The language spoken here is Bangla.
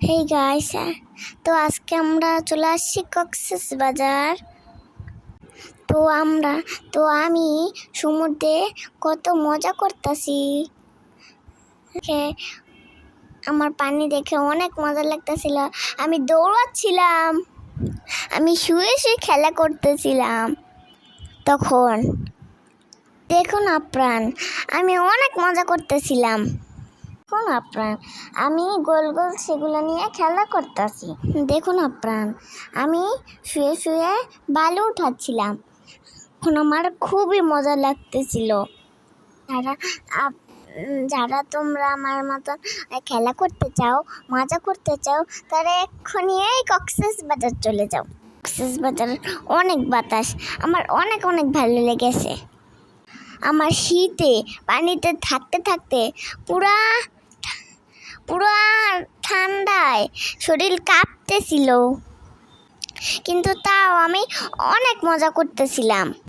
হেই গাইস, তো আজকে আমরা চলে আসছি কক্সবাজার। আমি সমুদ্রে কত মজা করতেছি। আমার পানি দেখে অনেক মজা লাগতেছিল। আমি দৌড়াচ্ছিলাম, আমি শুয়ে শুয়ে খেলা করতেছিলাম। তখন দেখুন আপ্রাণ, আমি অনেক মজা করতেছিলাম। দেখুন আপ্রাণ, আমি গোল গোল সেগুলো নিয়ে খেলা করতেছি। দেখুন আপ্রাণ, আমি শুয়ে শুয়ে বালু উঠাচ্ছিলাম। এখন আমার খুবই মজা লাগতেছিল। যারা তোমরা আমার মতন খেলা করতে চাও, মজা করতে চাও, তারা এক্ষুনি এই কক্সবাজার চলে যাও। কক্সবাজার অনেক বাতাস, আমার অনেক অনেক ভালো লেগেছে। আমার শীতে পানিতে থাকতে থাকতে পুরা পুরা ঠান্ডায় শরীর কাঁপতেছিল, কিন্তু তাও আমি অনেক মজা করতেছিলাম।